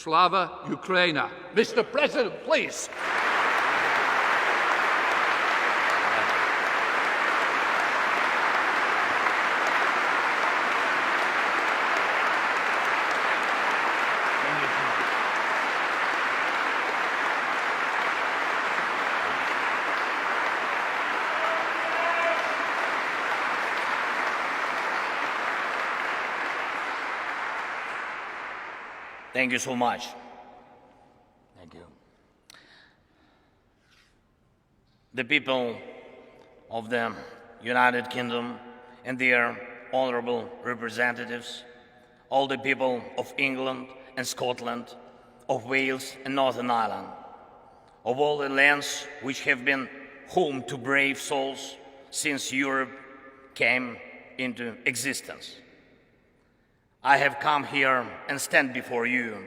Slava Ukraina. Mr. President, please. Thank you so much. Thank you. The people of the United Kingdom and their honorable representatives, all the people of England and Scotland, of Wales and Northern Ireland, of all the lands which have been home to brave souls since Europe came into existence. I have come here and stand before you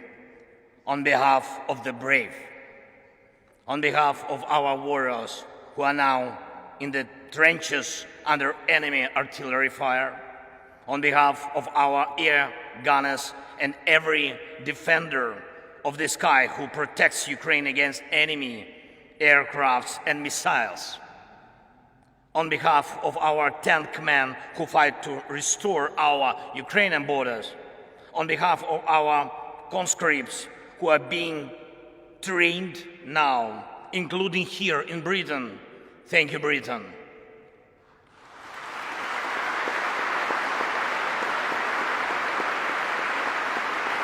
on behalf of the brave, on behalf of our warriors who are now in the trenches under enemy artillery fire, on behalf of our air gunners and every defender of the sky who protects Ukraine against enemy aircrafts and missiles, on behalf of our tank men who fight to restore our Ukrainian borders, on behalf of our conscripts who are being trained now, including here in Britain. Thank you, Britain.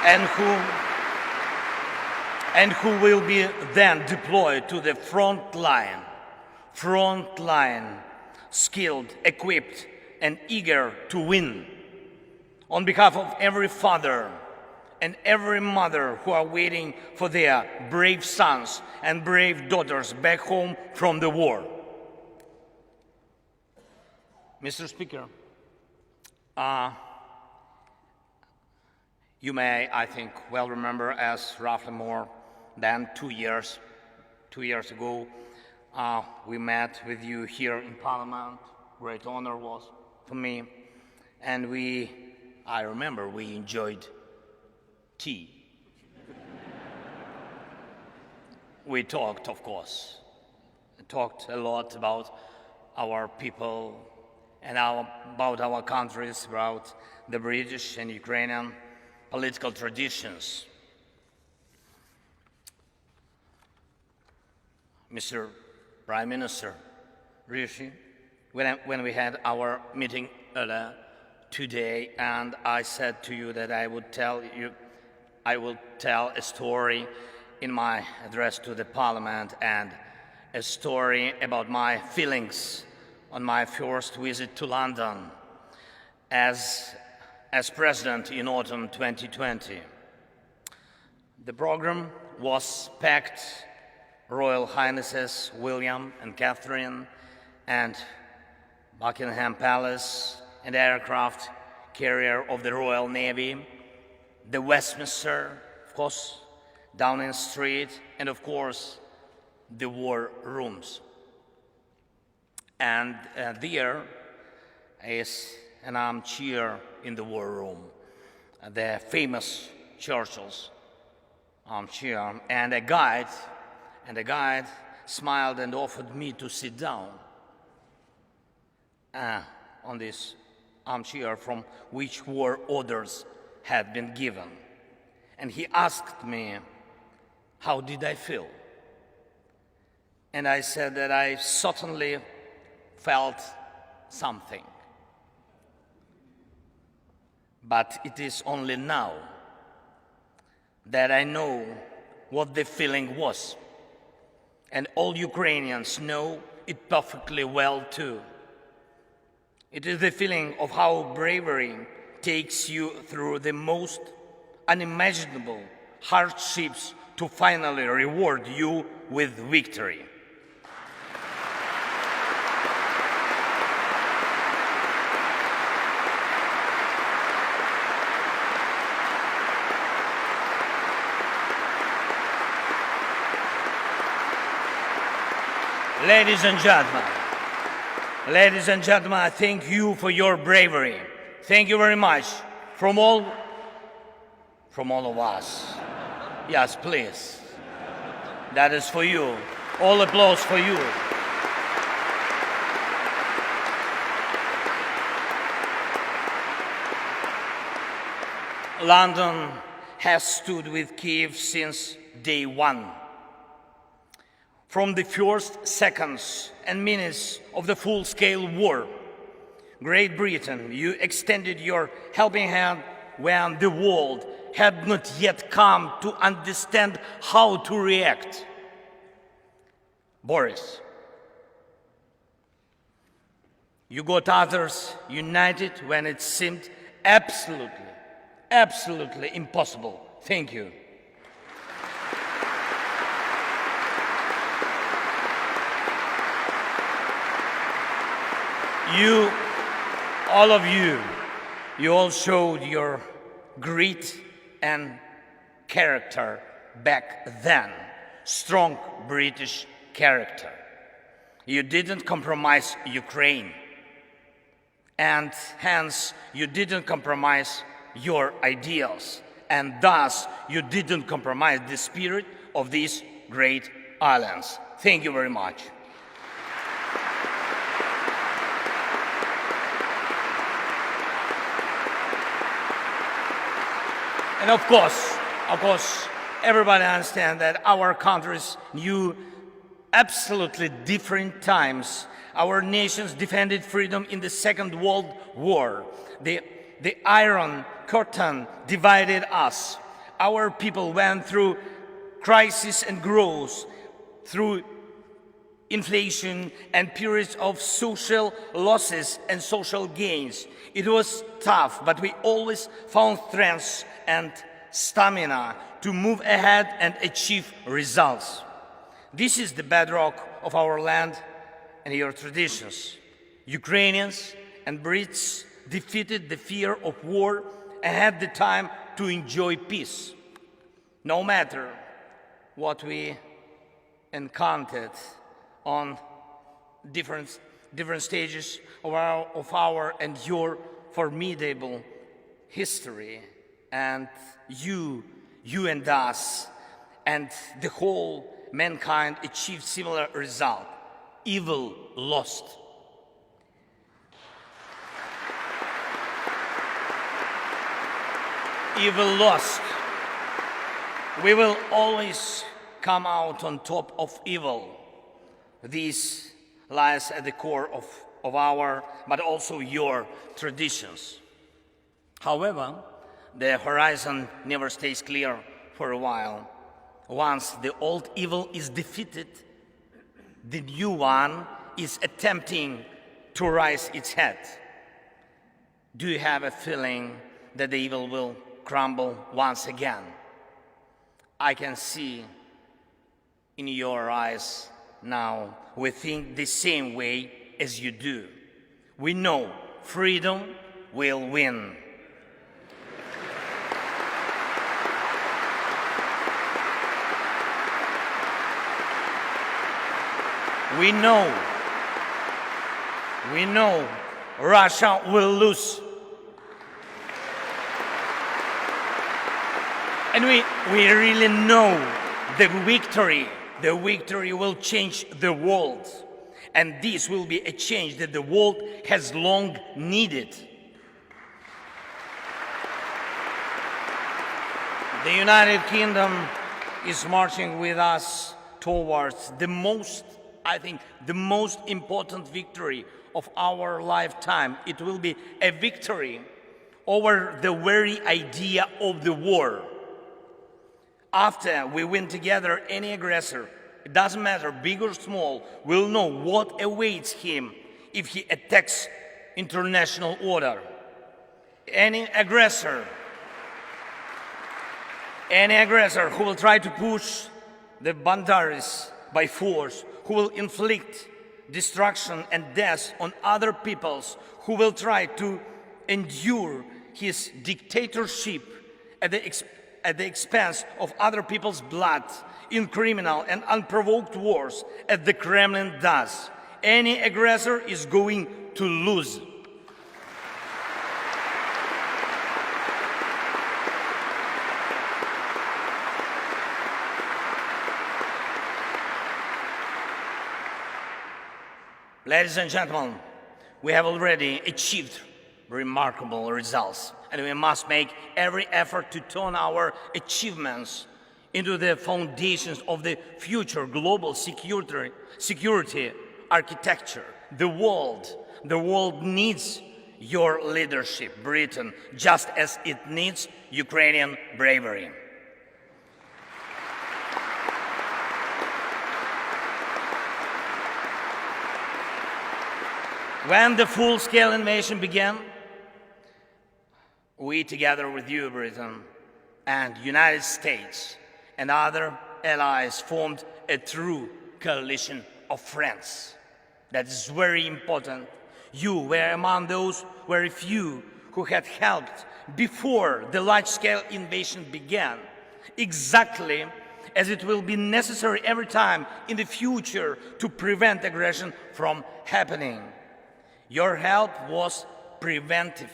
And who will be then deployed to the front line, skilled, equipped, and eager to win. On behalf of every father and every mother who are waiting for their brave sons and brave daughters back home from the war. Mr. Speaker, you may, I think, well remember as roughly more than 2 years ago, we met with you here in Parliament. Great honor was for me. And I remember we enjoyed tea. We talked, of course. Talked a lot about our people and about our countries, about the British and Ukrainian political traditions. Mr. Prime Minister Rishi, when we had our meeting earlier today, and I said to you that I will tell a story in my address to the Parliament, and a story about my feelings on my first visit to London as President in autumn 2020. The program was packed. Royal Highnesses William and Catherine, and Buckingham Palace, and aircraft carrier of the Royal Navy, the Westminster, of course, Downing Street, and of course, the war rooms. And there is an armchair in the war room, the famous Churchill's armchair, and a guide smiled and offered me to sit down on this armchair from which war orders had been given. And he asked me, how did I feel? And I said that I certainly felt something. But it is only now that I know what the feeling was. And all Ukrainians know it perfectly well too. It is the feeling of how bravery takes you through the most unimaginable hardships to finally reward you with victory. Ladies and gentlemen, I thank you for your bravery. Thank you very much from all of us. Yes, please. That is for you. All applause for you. London has stood with Kiev since day one. From the first seconds and minutes of the full-scale war, Great Britain, you extended your helping hand when the world had not yet come to understand how to react. Boris, you got others united when it seemed absolutely impossible. Thank you. You, all of you, you all showed your grit and character back then. Strong British character. You didn't compromise Ukraine. And hence, you didn't compromise your ideals. And thus, you didn't compromise the spirit of these great islands. Thank you very much. And of course, everybody understands that our countries knew absolutely different times. Our nations defended freedom in the Second World War. The Iron Curtain divided us. Our people went through crisis and growth, through inflation and periods of social losses and social gains. It was tough, but we always found strength and stamina to move ahead and achieve results. This is the bedrock of our land and your traditions. Ukrainians and Brits defeated the fear of war and had the time to enjoy peace. No matter what we encountered on different stages of our and your formidable history, and you and us and the whole mankind achieved similar result. Evil lost. Evil lost. We will always come out on top of evil. This lies at the core of our, but also your traditions. However, the horizon never stays clear for a while. Once the old evil is defeated, the new one is attempting to rise its head. Do you have a feeling that the evil will crumble once again? I can see in your eyes now we think the same way as you do. We know freedom will win. We know Russia will lose. And we really know the victory will change the world. And this will be a change that the world has long needed. The United Kingdom is marching with us towards the most important victory of our lifetime. It will be a victory over the very idea of the war. After we win together, any aggressor, it doesn't matter, big or small, will know what awaits him if he attacks international order. Any aggressor who will try to push the boundaries by force, who will inflict destruction and death on other peoples, who will try to endure his dictatorship at the expense of other people's blood in criminal and unprovoked wars, as the Kremlin does. Any aggressor is going to lose. Ladies and gentlemen, we have already achieved remarkable results, and we must make every effort to turn our achievements into the foundations of the future global security architecture. The world needs your leadership, Britain, just as it needs Ukrainian bravery. When the full-scale invasion began, we, together with you, Britain, and United States and other allies, formed a true coalition of friends. That is very important. You were among those very few who had helped before the large-scale invasion began, exactly as it will be necessary every time in the future to prevent aggression from happening. Your help was preventive.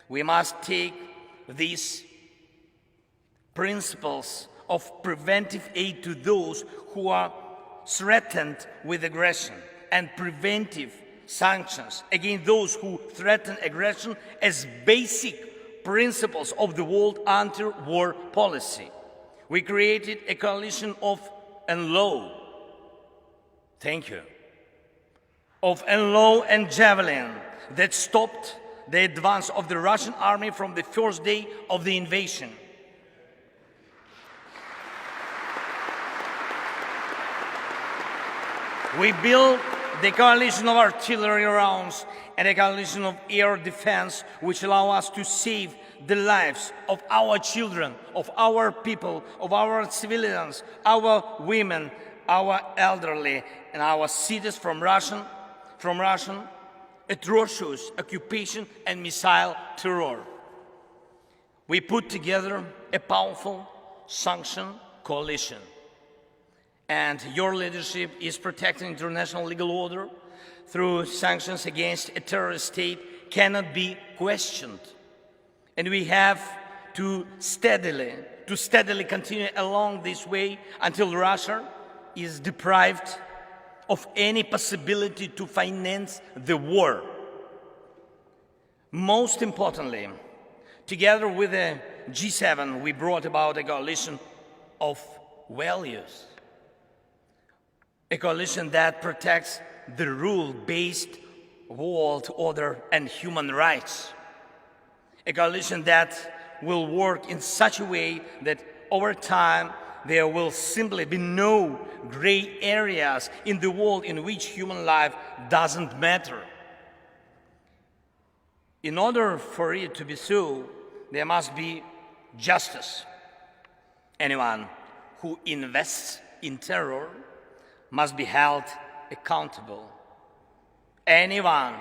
We must take these principles of preventive aid to those who are threatened with aggression and preventive sanctions against those who threaten aggression as basic principles of the world anti-war policy. We created a coalition of NLAW. Thank you. Of NLAW and Javelin that stopped the advance of the Russian army from the first day of the invasion. We built the coalition of artillery rounds and a coalition of air defense which allow us to save the lives of our children, of our people, of our civilians, our women, our elderly, and our cities from Russian atrocious occupation and missile terror. We put together a powerful sanction coalition, and your leadership is protecting international legal order through sanctions against a terrorist state cannot be questioned. And we have to steadily continue along this way until Russia is deprived of any possibility to finance the war. Most importantly, together with the G7, we brought about a coalition of values, a coalition that protects the rule-based world order and human rights, a coalition that will work in such a way that over time there will simply be no gray areas in the world in which human life doesn't matter. In order for it to be so, there must be justice. Anyone who invests in terror must be held accountable. Anyone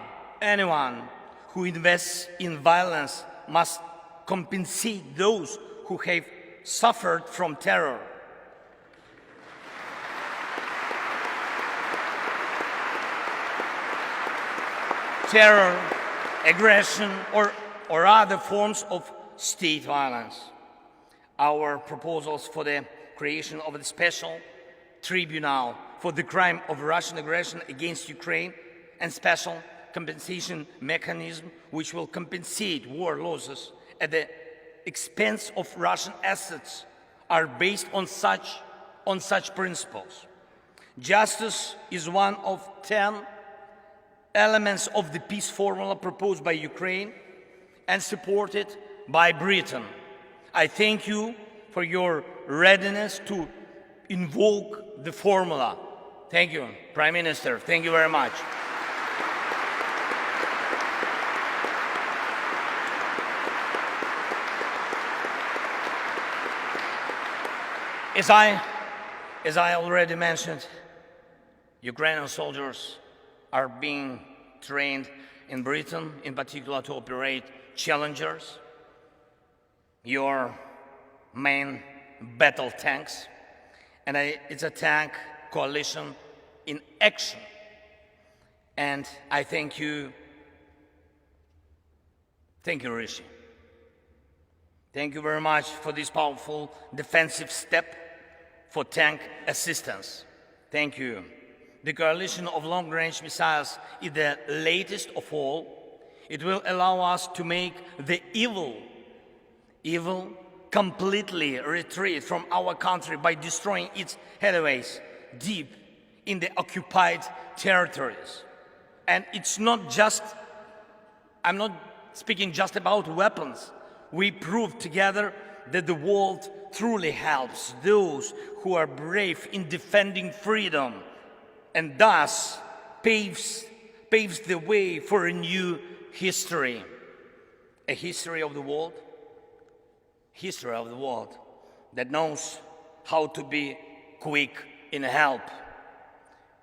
who invests in violence must compensate those who have suffered from terror. Terror, aggression, or other forms of state violence. Our proposals for the creation of a special tribunal for the crime of Russian aggression against Ukraine and special compensation mechanism which will compensate war losses at the expense of Russian assets are based on such principles. Justice is one of 10 elements of the peace formula proposed by Ukraine and supported by Britain. I thank you for your readiness to invoke the formula. Thank you, Prime Minister. Thank you very much. As I already mentioned, Ukrainian soldiers are being trained in Britain, in particular to operate Challengers, your main battle tanks, and it's a tank coalition in action. And I thank you, Rishi. Thank you very much for this powerful defensive step for tank assistance. Thank you. The coalition of long-range missiles is the latest of all. It will allow us to make the evil completely retreat from our country by destroying its headways deep in the occupied territories. And it's not just, I'm not speaking just about weapons. We prove together that the world truly helps those who are brave in defending freedom and thus paves the way for a new history. A history of the world that knows how to be quick in help,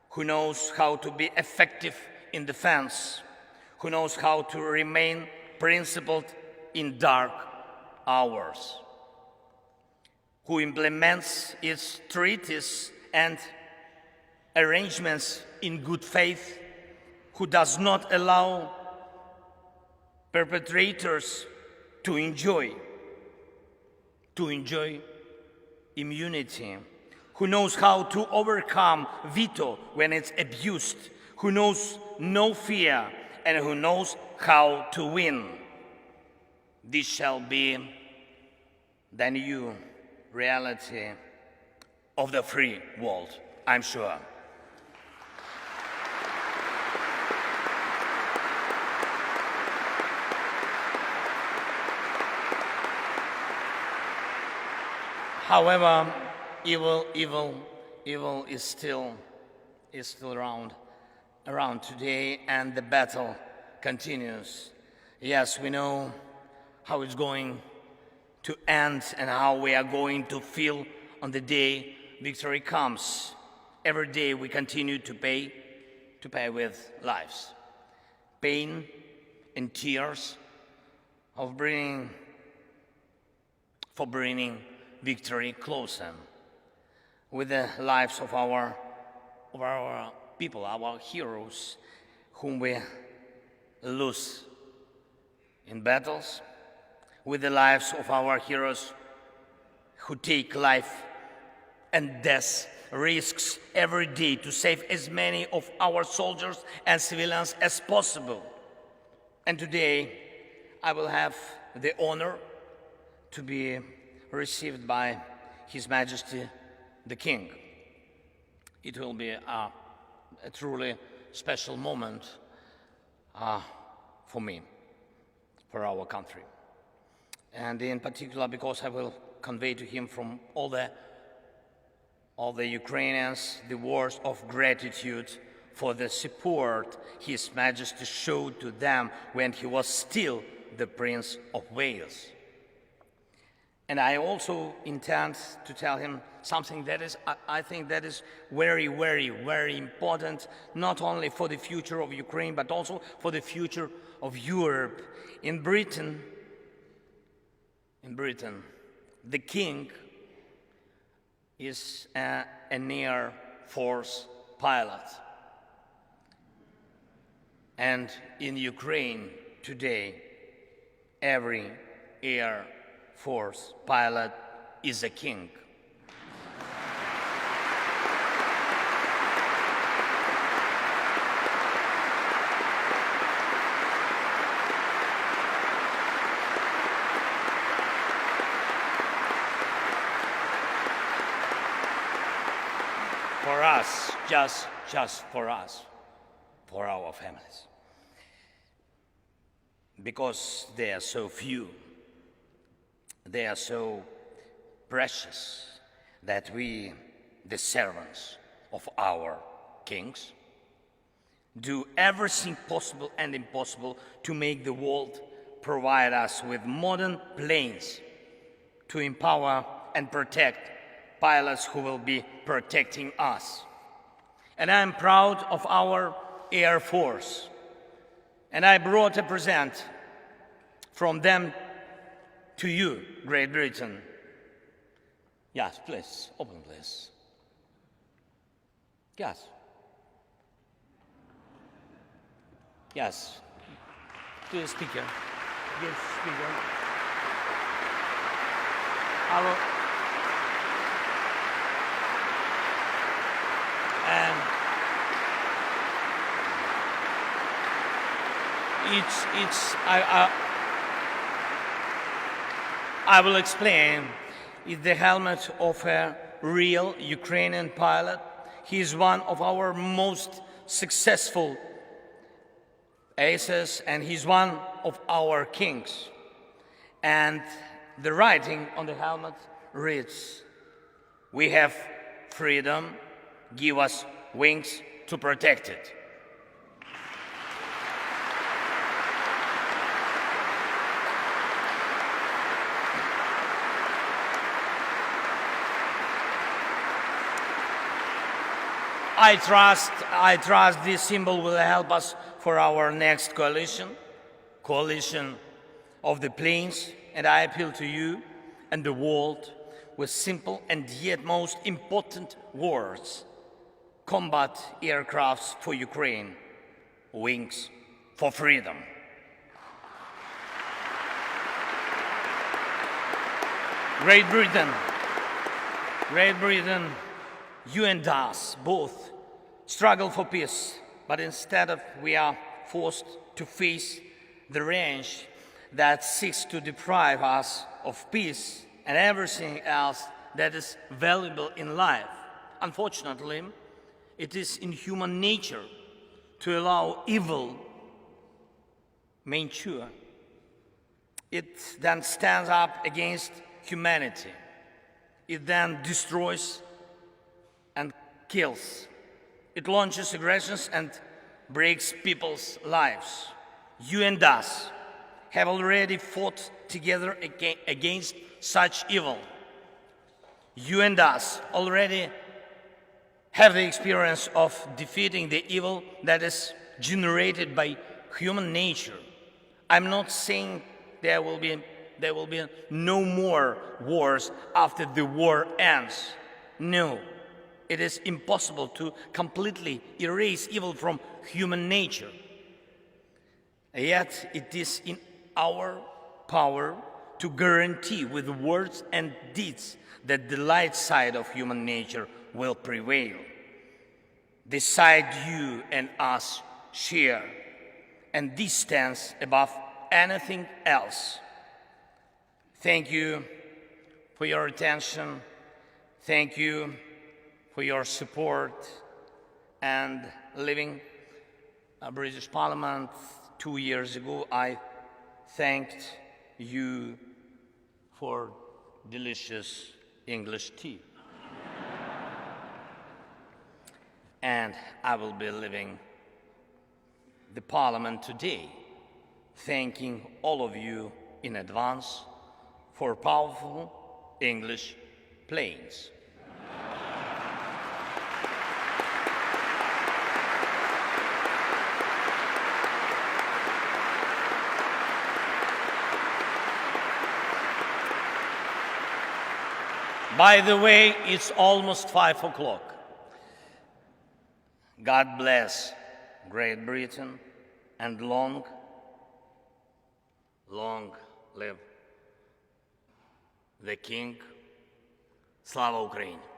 who knows how to be effective in defense, who knows how to remain principled in dark hours, who implements its treaties and arrangements in good faith, who does not allow perpetrators to enjoy immunity, who knows how to overcome veto when it's abused, who knows no fear, and who knows how to win. This shall be the new reality of the free world, I'm sure. However, evil is still around today, and the battle continues. Yes, we know how it's going to end and how we are going to feel on the day victory comes. Every day we continue to pay with lives, pain and tears for bringing victory closer, with the lives of our people, our heroes, whom we lose in battles, with the lives of our heroes who take life and death risks every day to save as many of our soldiers and civilians as possible. And today I will have the honor to be received by His Majesty the King. It will be a truly special moment for me, for our country. And in particular because I will convey to him from all the Ukrainians the words of gratitude for the support His Majesty showed to them when he was still the Prince of Wales. And I also intend to tell him something that is, I think that is very, very, very important, not only for the future of Ukraine, but also for the future of Europe. In Britain, the king is an Air Force pilot. And in Ukraine today, every Air Force pilot is a king. For us, just for us, for our families. Because they are so few, they are so precious that we, the servants of our kings, do everything possible and impossible to make the world provide us with modern planes to empower and protect pilots who will be protecting us. And I am proud of our Air Force. And I brought a present from them to you, Great Britain. Yes, please, open please. Yes. Yes. To the speaker. Give speaker. And I will explain. It's the helmet of a real Ukrainian pilot. He is one of our most successful aces, and he's one of our kings. And the writing on the helmet reads, "We have freedom, give us wings to protect it." I trust this symbol will help us for our next coalition of the planes, and I appeal to you and the world with simple and yet most important words: combat aircrafts for Ukraine, wings for freedom. Great Britain, you and us both struggle for peace, but instead of we are forced to face the range that seeks to deprive us of peace and everything else that is valuable in life. Unfortunately, it is in human nature to allow evil mature. It then stands up against humanity. It then destroys and kills. It launches aggressions and breaks people's lives. You and us have already fought together against such evil. You and us already have the experience of defeating the evil that is generated by human nature. I'm not saying there will be no more wars after the war ends. No. It is impossible to completely erase evil from human nature. Yet it is in our power to guarantee with words and deeds that the light side of human nature will prevail. The side you and us share, and this stands above anything else. Thank you for your attention. Thank you for your support. And leaving a British Parliament 2 years ago, I thanked you for delicious English tea. And I will be leaving the Parliament today, thanking all of you in advance for powerful English planes. By the way, it's almost 5 o'clock. God bless Great Britain and long live the King. Слава Україні!